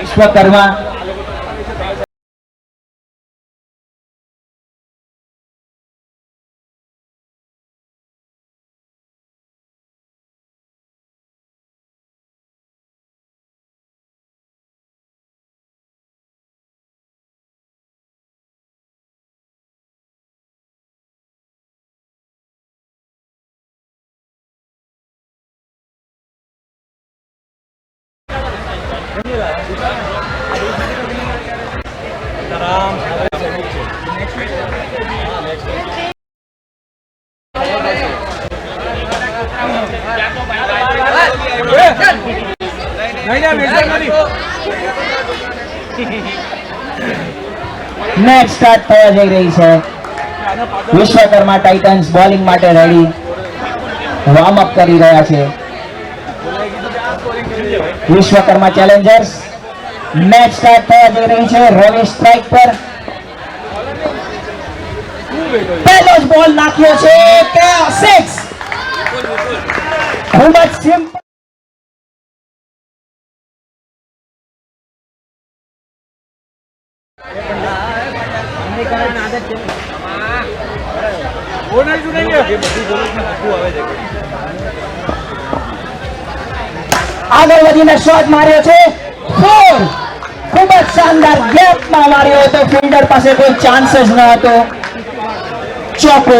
Vishwakarma match start થવા જઈ રહી છે. વિશ્વકર્મા ટાઇટન્સ બોલિંગ માટે રેડી વોર્મ અપ કરી રહ્યા છે. વિશ્વકર્મા ચેલેન્જર્સ મેચ સ્ટાર્ટ થવા જઈ રહી છે. રવિ સ્ટ્રાઇક પર પહેલો જ બોલ નાખ્યો છે કે 6 ખૂબ જ સિમ્પલ. આગળ વધીને શોટ માર્યો છે 4. ખૂબ જ શાનદાર ગેપમાં માર્યો હતો. ફિલ્ડર પાસે કોઈ ચાન્સ જ ન હતો. ચોકો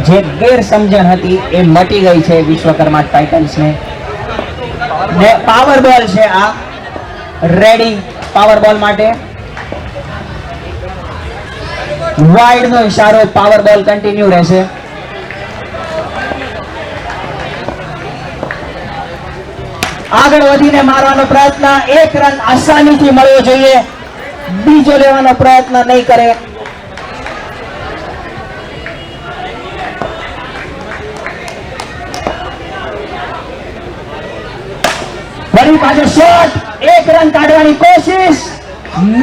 જે ગેરસમજણ હતી એ મટી ગઈ છે વિશ્વકર્મા ટાઇટન્સને. પાવર બોલ છે આ. રેડી પાવર બોલ માટે. વાઇડ નો ઇશારો. પાવર બોલ કન્ટિન્યુ રહેશે. આગળ વધીને મારવાનો પ્રયત્ન. 1 રન આસાનીથી મળવો જોઈએ. બીજો લેવાનો પ્રયત્ન નહીં કરે. ફરી પાછો શોટ. 1 રન કાઢવાની કોશિશ.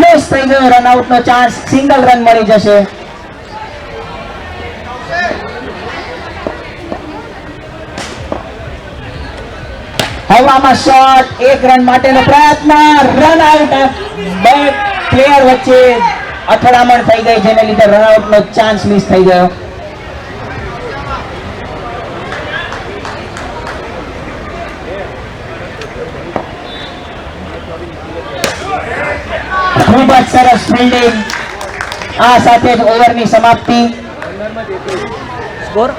મિસ થઈ ગયો. રન આઉટ નો ચાન્સ. સિંગલ રન મળી જશે. હવામાં શોટ. 1 રન માટેનો પ્રયત્ન. Run out. બે પ્લેયર વચ્ચે અથડામણ થઈ ગઈ જેને લીધે રન આઉટ નો ચાન્સ મિસ થઈ ગયો. ખૂબ જ સરસ ફિલ્ડિંગ. આ સાથે જ ઓવરની સમાપ્તિ. સ્કોર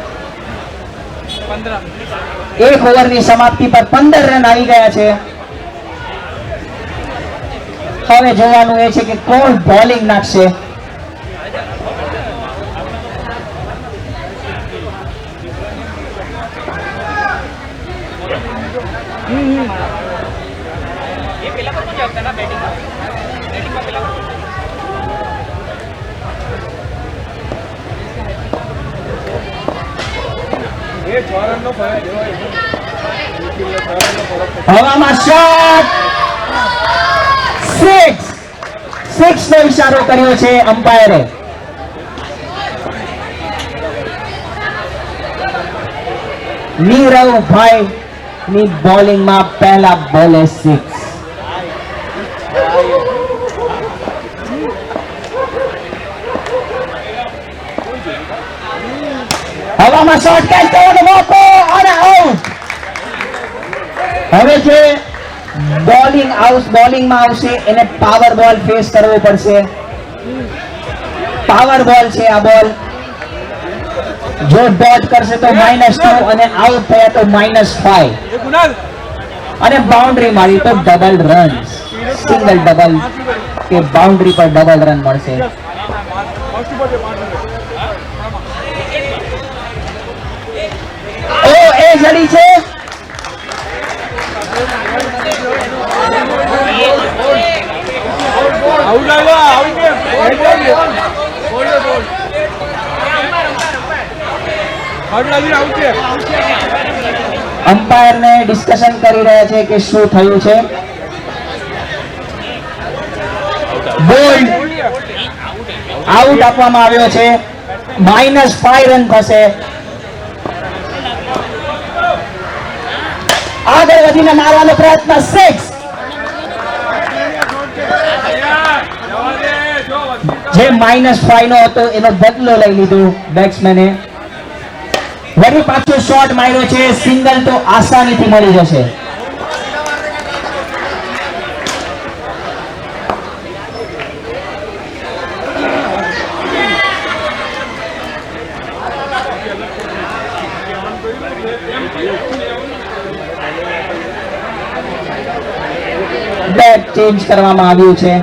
1 ઓવરની સમાપ્તિ પર 15 રન આવી ગયા છે. હવે જોવાનું એ છે કે કોણ બોલિંગ નાખશે. હવામાં શોટ. 6 નો ઇશારો કર્યો છે અમ્પાયરે. નીરવભાઈ ની બોલિંગમાં પહેલા બોલે 6. હવામાં શોટ કેચ કરવાનો મોકો અને આઉટ. હવે જે બોલિંગમાં આવશે એને પાવર બોલ ફેસ કરવો પડશે. પાવર બોલ છે આ બોલ. જો ડોટ કરશે તો -2 અને આઉટ થયા તો -5 અને બાઉન્ડ્રી મારી તો ડબલ રન, સિંગલ ડબલ કે બાઉન્ડ્રી પર ડબલ રન મળશે. ઓ એ જડી છે. અમ્પાયર ને ડિસ્કશન કરી રહ્યા છે કે શું થયું છે. બોલ્ડ આઉટ આપવામાં આવ્યો છે. -5 રન થશે. આગળ વધીને મારવાનો પ્રયત્ન 6. જે -5 નો હતો એનો બદલો લઈ લીધો બેટ્સમેને. વળી પાછો શોટ માર્યો છે. સિંગલ તો આસાનીથી મળી જશે. બેટ ચેન્જ કરવામાં આવ્યું છે.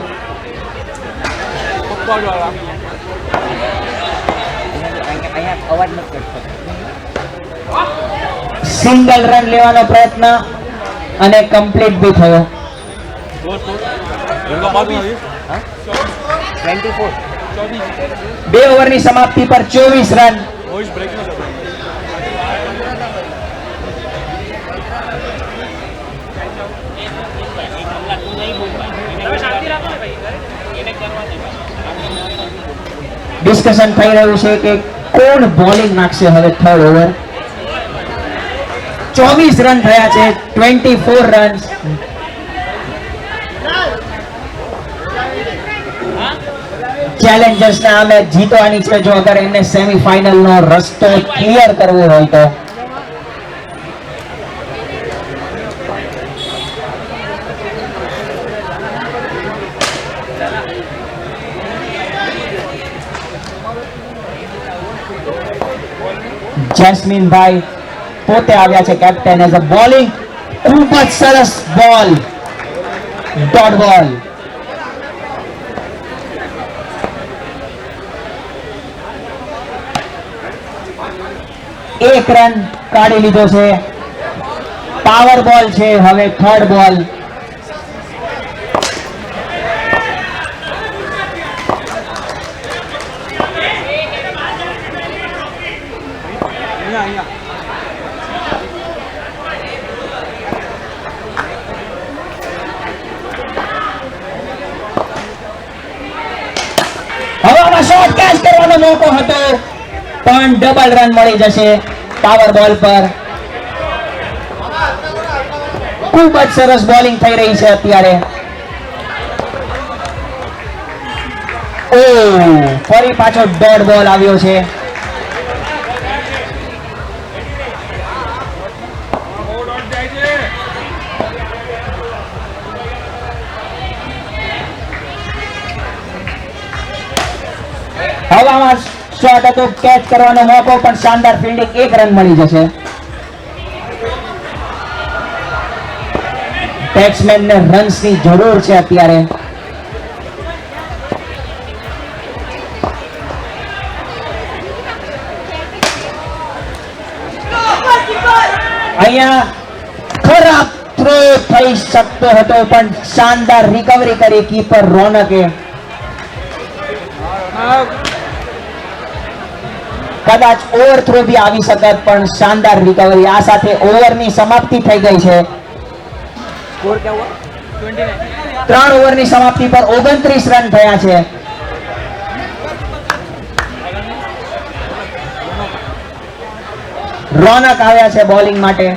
સિંગલ રન લેવાનો પ્રયત્ન અને કમ્પ્લીટ બી થયો. 2 ઓવરની સમાપ્તિ પર 24 રન. ડિસ્કશન થઈ રહ્યું છે કે કોણ બોલિંગ નાખશે હવે થર્ડ ઓવર. 24 રન થયા છે. 24 રન. ચેલેન્જર્સ ને આ મેચ જીતવાની છે જો અગર એમને સેમીફાઇનલ નો રસ્તો ક્લિયર કરવો હોય તો. જેસ્મીનભાઈ પોતે આવ્યા છે કેપ્ટન એઝ અ બોલિંગ. ખૂબ જ સરસ બોલ. ડોટ બોલ. એક રન કાઢી લીધો છે. પાવર બોલ છે હવે થર્ડ બોલ. હવામાં શોટ કેચ કરવાનો મોકો હતો પણ ડબલ રન મળી જશે પાવર બોલ પર. ખૂબ જ સરસ બોલિંગ થઈ રહી છે અત્યારે. ઓ ફરી પાછો ડોટ બોલ આવ્યો છે. હવામાં શોટ હતો કેચ કરવાનો મોકો પણ શાનદાર ફિલ્ડિંગ. 1 રન મળી જશે. બેટ્સમેન ને રન્સ ની જરૂર છે અત્યારે. અહીંયા ખરાબ થ્રો થઈ શકતો હતો પણ શાનદાર રિકવરી કરી કીપર રોનકે. કદાચ ઓવર થ્રો બી આવી શકત પણ શાનદાર રિકવરી. આ સાથે ઓવરની સમાપ્તિ થઈ ગઈ છે. 3 ઓવરની સમાપ્તિ પર 29 રન થયા છે. રોનક આવ્યા છે બોલિંગ માટે.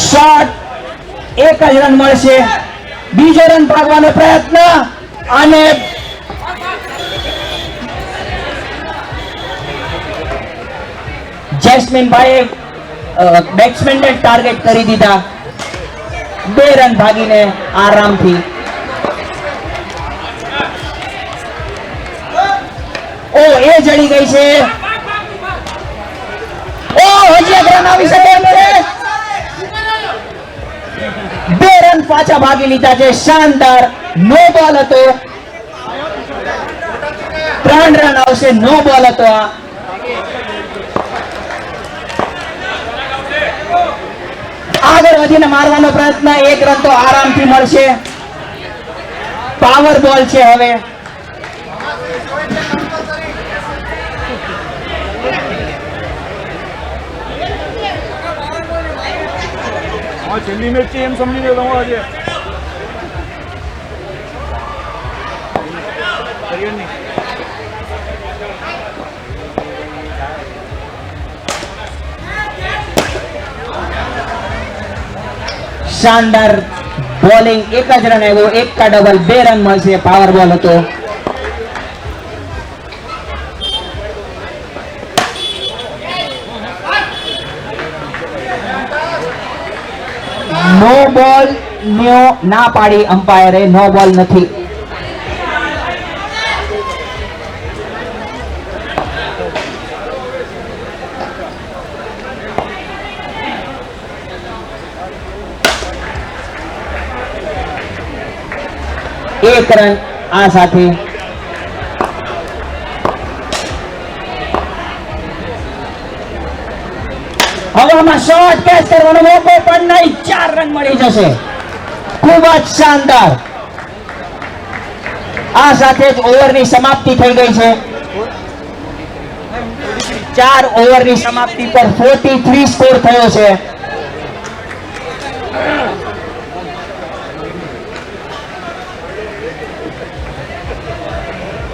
શોટ 1 જ રન મળશે. બીજો રન ભાગવાનો પ્રયત્ન અને જેસ્મીનભાઈએ બેટ્સમેનને ટાર્ગેટ કરી દીધા. 2 રન ભાગીને આરામથી ઓ એ જડી ગઈ છે ઓ હજી એક રન આવી શકે એમ છે 2 રન પાછા ભાગી લીધા છે શાનદાર નો બોલ હતો 3 રન આવશે નો બોલ હતો આ આગળ વધીને મારવાનો પ્રયત્ન 1 રન તો આરામથી મળશે પાવર બોલ છે હવે છેલ્લી મેચ છે એમ સમજીને રમવા છે શાનદાર બોલિંગ 1 જ રન આવ્યો 1 કા ડબલ 2 રન મળશે પાવર બોલ હતો નો બોલ ના પાડી અમ્પાયરે નો બોલ નથી એક રન આ સાથે હવામાં શોર્ટ કેચ કરવાનો મોકો પણ નહીં 4 રન મળી જશે ખૂબ જ શાનદાર આ સાથે જ ઓવરની સમાપ્તિ થઈ ગઈ છે 4 ઓવરની સમાપ્તિ પર 43 સ્કોર થયો છે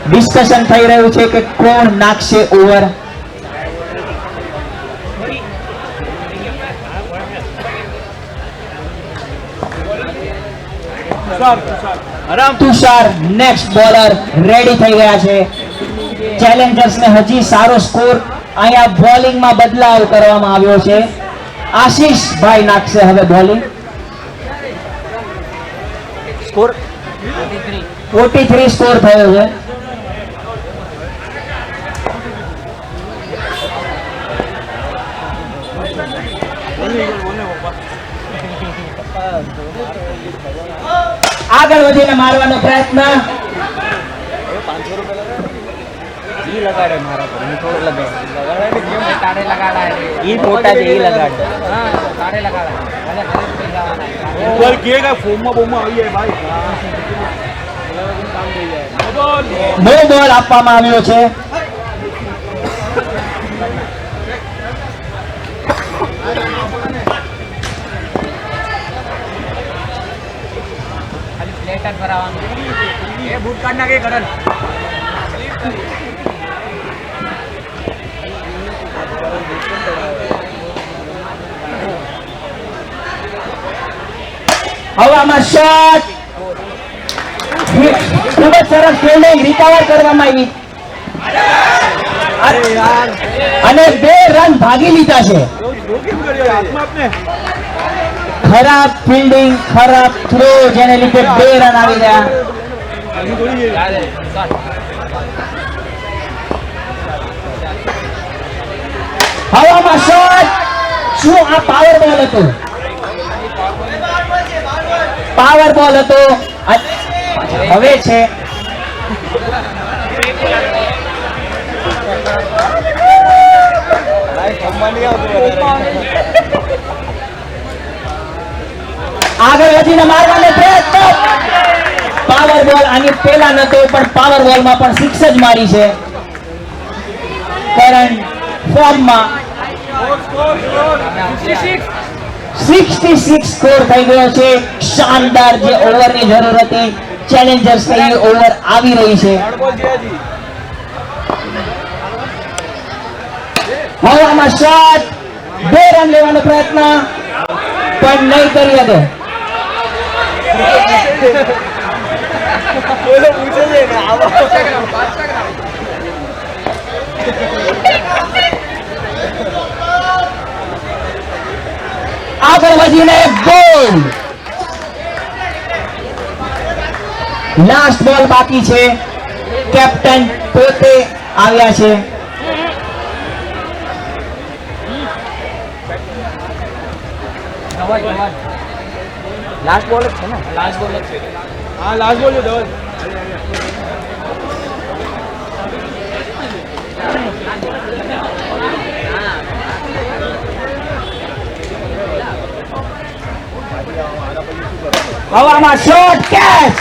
ડિસ્કશન થઈ રહ્યું છે કે કોણ નાખશે over Tushar next bowler ready થઈ ગયા છે ચેલેન્જર્સ ને હજી સારો સ્કોર અહીંયા બોલિંગ માં બદલાવ કરવામાં આવ્યો છે આશીષ ભાઈ નાખશે હવે બોલિંગ સ્કોર 43 સ્કોર થયો છે આગળ વધીને મારવાનો પ્રયત્ન લગાડે મારા પર હું થોડો લગાડે તારે લગાડા ઈ મોટા છે ઈ લગાડે હા તારે લગાડા બોલ કે ફોર્મમાં બોમમાં આવી જાય ભાઈ કામ થઈ જાય નો બોલ આપવામાં આવ્યો છે લેટર કરાવવાનું એ બૂટ કાઢ નાખે કરન હવામાં શોટ ખૂબ જ સરસ ફિલ્ડિંગ રિકવર કરવામાં આવી અને 2 રન ભાગી લીધા છે ખરાબ ફિલ્ડિંગ ખરાબ થ્રો જેને લીધે 2 રન આવી ગયા હવામાં શોટ શું આ પાવર બોલ હતો પાવર બોલ હતો હવે છે આગળ વધીને મારવાનો પ્રયત્ન પાવર બોલ આની પહેલા નતો પણ પાવર બોલ માં પણ 6 જ મારી છે કરણ ફોર્મમાં 66 સ્કોર થઈ ગયો છે શાનદાર જે ઓવરની જરૂર હતી ચેલેન્જર્સ ને ઓવર આવી રહી છે હવામાં શોટ 2 રન લેવાનો પ્રયત્ન પણ નહીં કરી શકે આગળ વધીને બોલ લાસ્ટ બોલ બાકી છે. કેપ્ટન પોતે આવ્યા છે. લાસ્ટ બોલ જ છે ને લાસ્ટ બોલ જ છે हाँ लास्ट बोल धवल હવામાં શોર્ટ કેચ.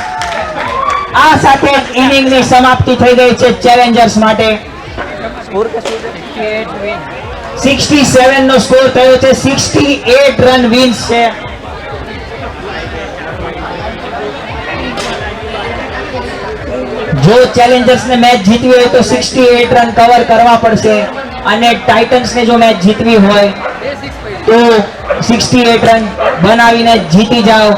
આ સાથે ઇનિંગની સમાપ્તિ થઈ ગઈ છે ચેલેન્જર્સ માટે. સ્કોર કે શું છે 68 વિન 67 નો સ્કોર થયો છે. 68 રન વિન્સ છે. જો ચેલેન્જર્સ ને મેચ જીતવી હોય તો 68 રન કવર કરવા પડશે અને ટાઇટન્સ ને જો મેચ જીતવી હોય તો 68 રન બનાવીને જીતી જાઓ.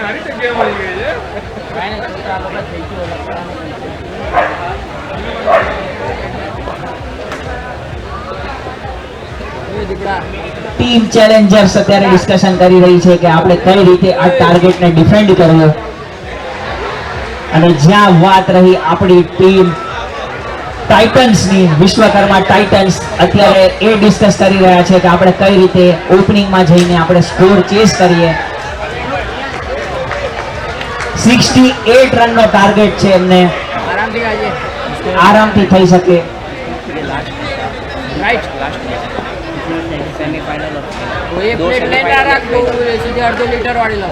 હારી જગ્યા મળી ગઈ છે ટીમ ચેલેન્જર્સ અત્યારે ડિસ્કશન કરી રહી છે કે આપણે કઈ રીતે આ ટાર્ગેટને ડિફેન્ડ કરવો. અને જ્યાં વાત રહી આપણી ટીમ ટાઇટન્સની, વિશ્વકર્મા ટાઇટન્સ અત્યારે એ ડિસ્કસ કરી રહ્યા છે કે આપણે કઈ રીતે ઓપનિંગમાં જઈને આપણે સ્કોર ચેસ કરીએ. 68 રનનો ટાર્ગેટ છે એમને. આરામથી આજે આરામથી થઈ શકે. राइट सेमीफाइनल वो एक प्लेट लेने रख दो सीधे 2.5 लीटर वाली लो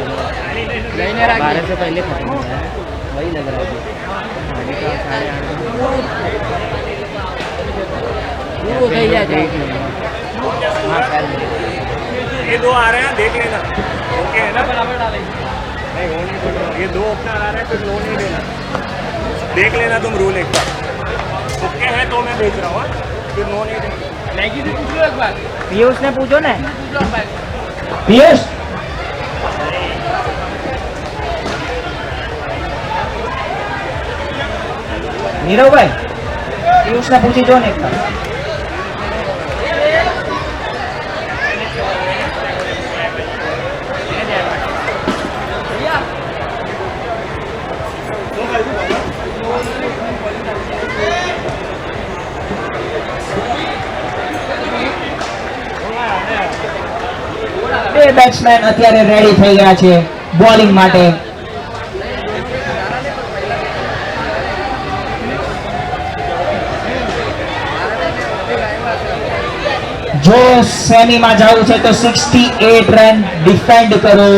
लेने रख 12 से पहले खत्म हो गया वही लग रहा है वो થઈ જાય ये दो आ रहे हैं देख लेना ओके है ना बराबर डालेंगे नहीं वो नहीं बोल रहा ये दो ओपनर आ रहे हैं फिर लो नहीं देना देख लेना तुम रूल एक बार ओके है तो मैं भेज रहा हूँ फिर नो नहीं देना मैगी से पूछ लो एक बार पीयूष ने पूछो ने પિયુષ નીરવભાઈ પિયુષને પૂછી જો ને એકવાર. બે બેટ્સમેન અત્યારે રેડી થઈ ગયા છે બોલિંગ માટે. જો સેમીમાં જવું છે તો 68 રન ડિફેન્ડ કરો.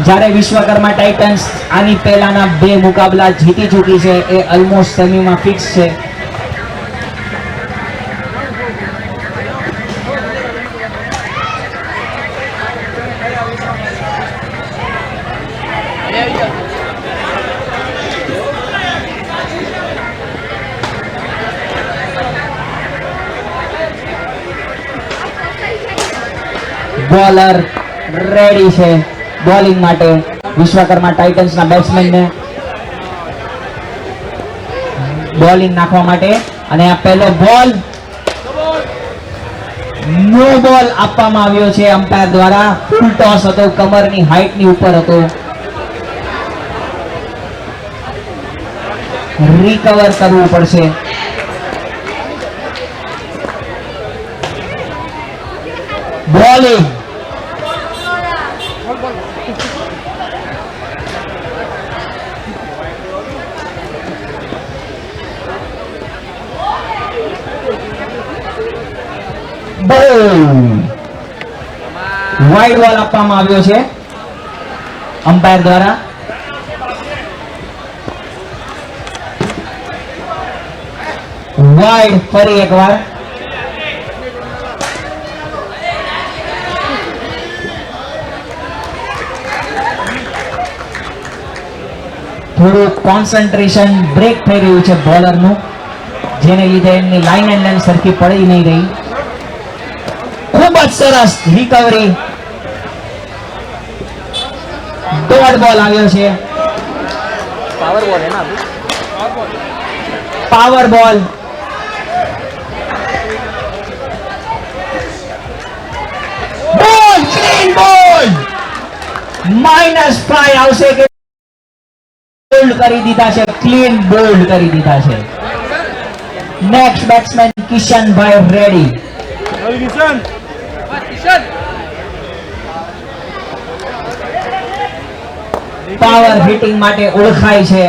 જ્યારે વિશ્વકર્મા ટાઇટન્સ આની પહેલાના 2 મુકાબલા જીતી ચૂકી છે એ ઓલમોસ્ટ સેમીમાં ફિક્સ છે. બોલર રેડી છે બોલિંગ માટે વિશ્વકર્મા ટાઇટન્સના બેટ્સમેનને બોલિંગ નાખવા માટે. અને આ પહેલો બોલ નો બોલ આપવામાં આવ્યો છે અમ્પાયર દ્વારા. ફૂલ ટોસ હતો, કમરની હાઈટની ઉપર હતો. રિકવર કરવું પડશે. બોલિંગ વાઇડ બોલ આપવામાં આવ્યો છે અમ્પાયર દ્વારા. વાઇડ ફરી એકવાર. થોડું કોન્સન્ટ્રેશન બ્રેક થઈ રહ્યું છે બોલરનું, જેને લીધે એમની લાઈન એન્ડ લેન્થ સરખી પડી નહીં રહી. ખૂબ જ સરસ રિકવરી. ડોટ બોલ આવ્યો છે. पावर बॉल है ना अभी પાવર બોલ. બોલ, ક્લીન બોલ. -5 આવશે કે બોલ્ડ કરી દીધા છે, ક્લીન બોલ્ડ કરી દીધા છે. Next batsman Kishanbhai ready. Power hitting માટે ઓળખાય છે.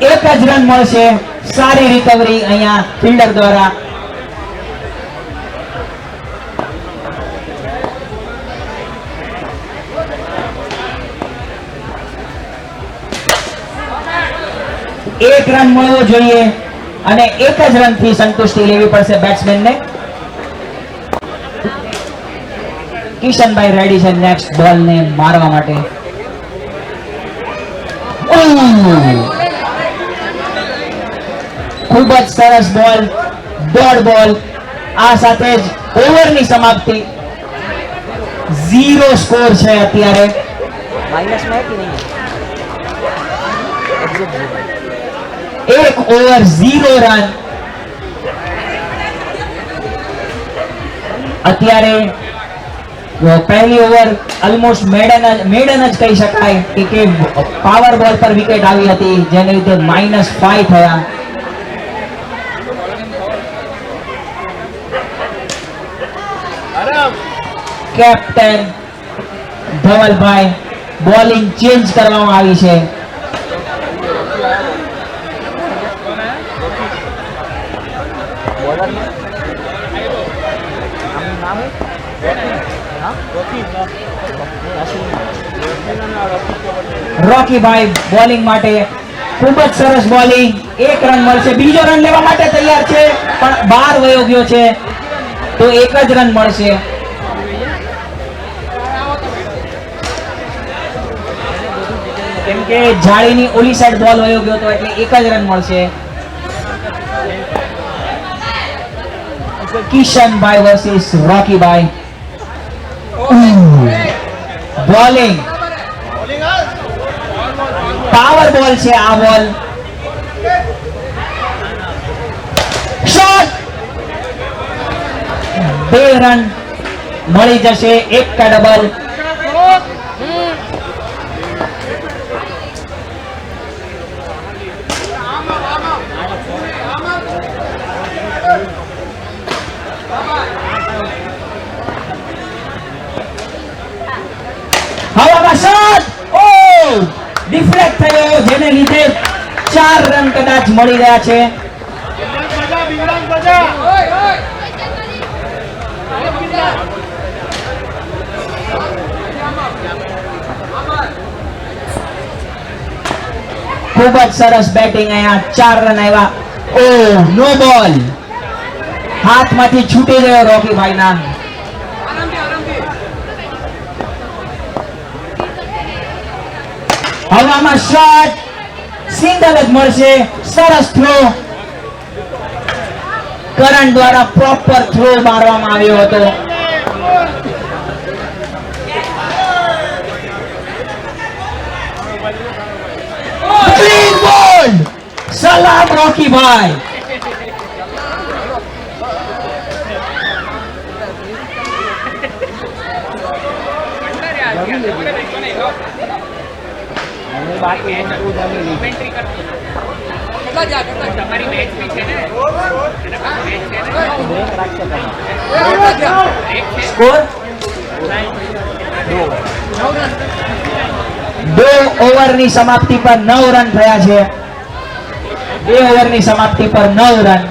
એક જ રન મળશે. સારી રિકવરી અહીંયા ફિલ્ડર દ્વારા. એક રન મળવો જોઈએ અને એક જ રન થી સંતુષ્ટિ લેવી પડશે બેટ્સમેનને. કિશનભાઈ રેડી છે નેક્સ્ટ બોલ ને મારવા માટે. ખૂબ જ સરસ બોલ, ડોટ બોલ. આ સાથે જ ઓવરની સમાપ્તિ. 0 સ્કોર છે અત્યારે. माइनस में है कि नहीं એક ઓવર 0 રન. અત્યારે પહેલી ઓવર ઓલમોસ્ટ મેડન જ કહી શકાય કે પાવર બોલ પર વિકેટ આવી હતી, જેને લીધે -5 થયા. કેપ્ટન ધવલભાઈ બોલિંગ ચેન્જ કરવામાં આવી છે. बॉलर में नाम है રોકીભાઈ બોલિંગ માટે. ખૂબ જ સરસ બોલિંગ. એક રન મળશે. બીજો રન લેવા માટે તૈયાર છે પણ બહાર વયો ગયો છે, તો એક જ રન મળશે. કેમ કે જાળીની ઓલી સાઈડ બોલ વયો ગયો તો એટલે એક જ રન મળશે. કિશનભાઈ વર્સિસ રોકીભાઈ. બોલિંગ પાવર બોલ છે આ બોલ. શોટ. 2 રન મળી જશે. એક કા ડબલ. હવામાં શોટ. ઓ ડિફ્લેક્ટ થયો, જેને લીધે 4 રન કદાચ મળી રહ્યા છે. ખૂબ જ સરસ બેટિંગ. અહીંયા 4 રન આવ્યા. ઓ નો બોલ. હાથમાંથી છૂટી ગયો રોકીભાઈના. હવામાં શોટ. સિંગલ જ મળશે. સરસ થ્રો. કરણ દ્વારા પ્રોપર થ્રો મારવામાં આવ્યો હતો. ક્લીન બોલ. સલામ રોકીભાઈ. સ્કોર 2 ઓવરની સમાપ્તિ પર 9 રન થયા છે. 2 ઓવરની સમાપ્તિ પર 9 રન.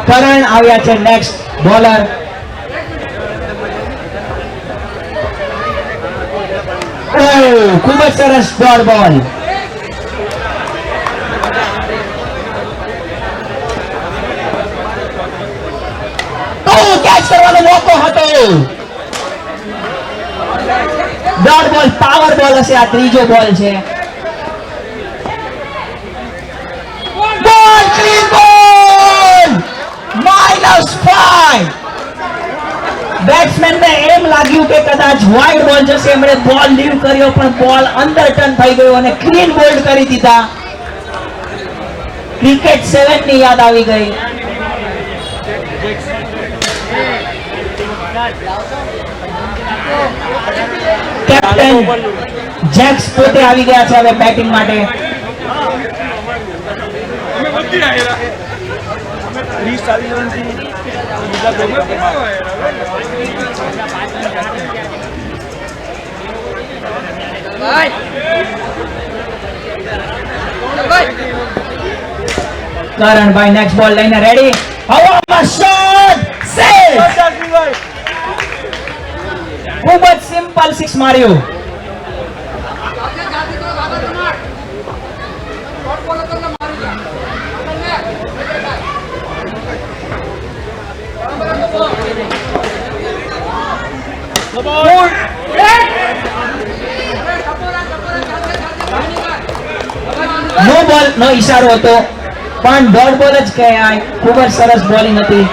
કરણ આવ્યા છે નેક્સ્ટ બોલર. ખૂબ જ સરસ ડોટ બોલ. કેચ કરવાનો મોકો હતો. ડોટ બોલ, પાવર બોલ હશે. આ ત્રીજો બોલ છે. બોલ, ક્લીન બોલ, -5. બેટ્સમેન ને એમ લાગ્યું કે કદાચ વાઇડ બોલ જશે, એમણે બોલ લીવ કર્યો પણ બોલ અંદર ટર્ન થઈ ગયો અને ક્લીન બોલ્ડ કરી દીધા. ક્રિકેટ 7 ની યાદ આવી ગઈ. કેપ્ટન જેક્સ પોતે આવી ગયા છે હવે બેટિંગ માટે. કરણભાઈ નેક્સ્ટ બોલ લઈને રેડી. હવામાં શોટ, સેવ. ખૂબ જ સિમ્પલ 6 માર્યું. નો બોલ નો ઈશારો હતો પણ ડોટ બોલ જ કહેવાય. ખૂબ જ સરસ બોલિંગ હતી.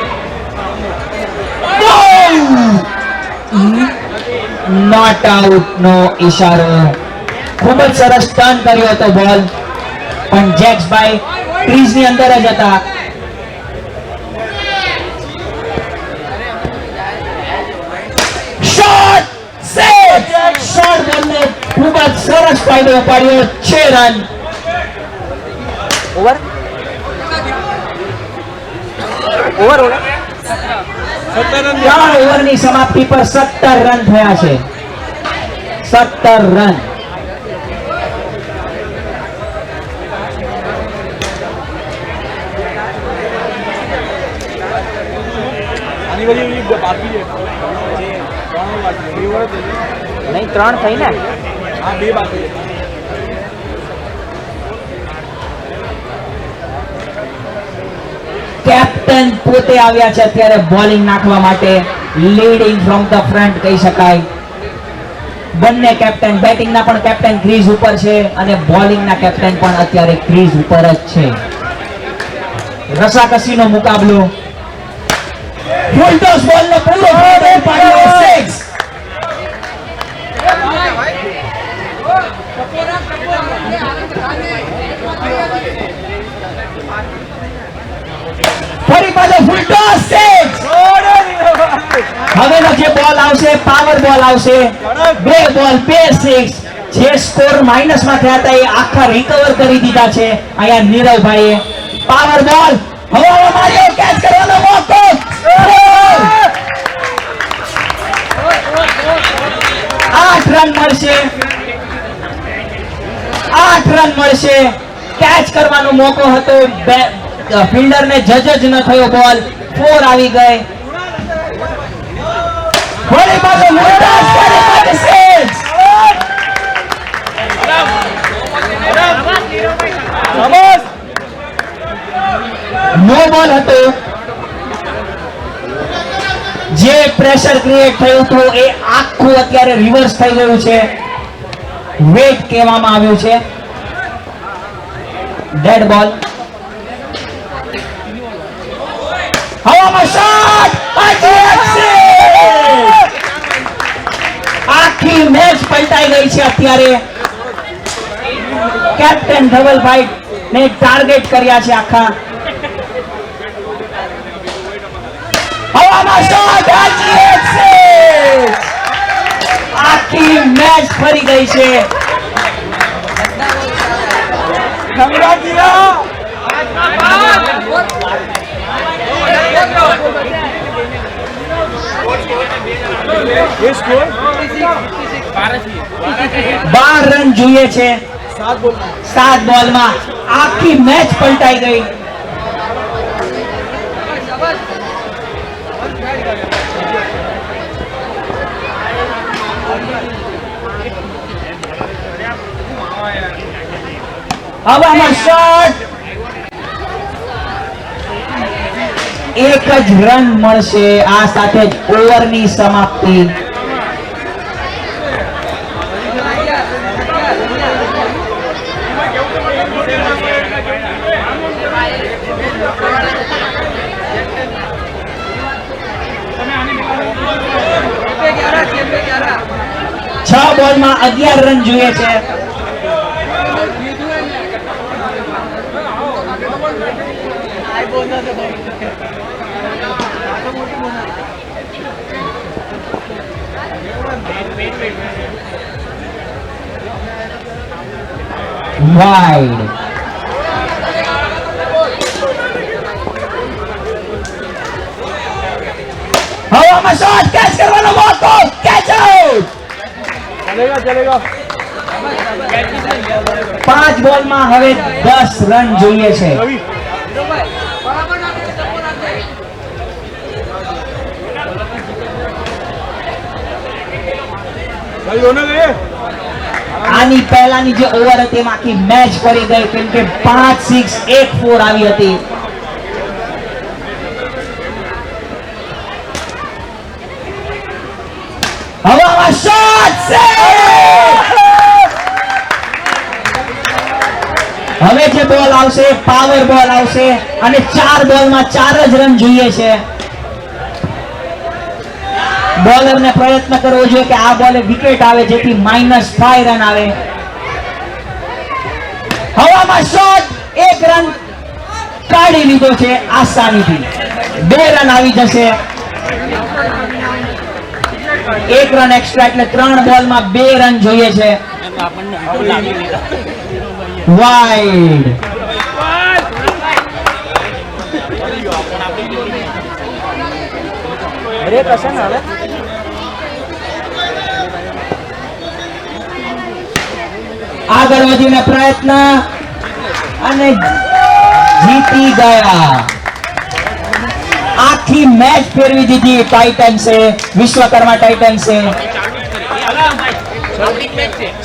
નોટ આઉટ નો ઈશારો. ખૂબ જ સરસ ટર્ન કર્યો હતો બોલ પણ જેક્સભાઈ ક્રીઝની અંદર જ હતા. શોટ, સેવ. શોર્ટ બોલને ખૂબ જ સરસ ફાયદો ઉપાડ્યો. 6 રન. ઓવર 3 ઓવરની સમાપ્તિ પર 17 રન થયા છે. 17 રન. નહીં 3 થઈ ને. કેપ્ટન પોતે આવ્યા છે અત્યારે બોલિંગ નાખવા માટે. લીડિંગ ફ્રોમ ધ ફ્રન્ટ કહી શકાય. બંને કેપ્ટન, બેટિંગના પણ કેપ્ટન ક્રીઝ ઉપર છે અને બોલિંગના કેપ્ટન પણ અત્યારે ક્રીઝ ઉપર જ છે. રસાકસીનો મુકાબલો. ફૂલ ટોસ બોલનો પૂરો ફાયદો ઉપાડ્યો. 6. ફરી પાછો ફૂલ ટોસ. 6. હવેનો જે બોલ આવશે પાવર બોલ આવશે. 2 બોલ 2 6. જે સ્કોર માઇનસમાં થયા હતા એ આખા રિકવર કરી દીધા છે અહીંયા નીરવભાઈએ. પાવર બોલ હવામાં માર્યો. કેચ કરવાનો મોકો. 8 રન મળશે. 8 રન મળશે. કેચ કરવાનો મોકો હતો. ફિલ્ડર ને જજ જ ન થયો. બોલ 4 આવી ગઈ. વળી પાછો મોટાસ કરી પાછો 6. નો બોલ હતો. જે પ્રેશર ક્રિએટ થયું હતું એ આખું અત્યારે રિવર્સ થઈ ગયું છે. વેટ કહેવામાં આવ્યું છે. ડેડ બોલ. હવામાં શોટ. આખી મેચ પલટાઈ ગઈ છે અત્યારે. કેપ્ટન ધવલભાઈ ને ટાર્ગેટ કર્યા છે આખા. હવામાં શોટ. આખી મેચ ફરી ગઈ છે. ये स्कोर 12 રન જોઈએ છે 7 બોલમાં. આખી મેચ પલટાઈ ગઈ. હવામાં શોટ. એક જ રન મળશે. આ સાથે જ ઓવરની સમાપ્તિ. છ બોલમાં 11 રન જોઈએ છે. વાઇડ. હવામાં શોટ કેચ કરવાનો મોકો. Catch out. चलेगा 5 બોલમાં હવે 10 રન જોઈએ છે. रवि भाई होने गए આની પહેલાની જે ઓવર હતી એમાં આખી મેચ કરી ગઈ કેમ કે 5 6 1 4 આવી હતી. હવામાં શોટ હવે જે બોલ આવશે પાવર બોલ આવશે અને 4 બોલમાં 4 જ રન જોઈએ છે. બોલરને પ્રયત્ન કરવો જોઈએ કે આ બોલે વિકેટ આવે જેથી -5 રન આવે. હવામાં શોટ 1 રન કાઢી લીધો છે આસાનીથી. 2 રન આવી જશે. 1 રન એક્સ્ટ્રા એટલે 3 બોલમાં 2 રન જોઈએ છે. વાઇડ. આગળ વધીને પ્રયત્ન અને જીતી ગયા. આખી મેચ ફેરવી દીધી ટાઇટન્સે, વિશ્વકર્મા ટાઇટન્સે.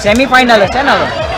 સેમીફાઇનલ હશે ને હવે.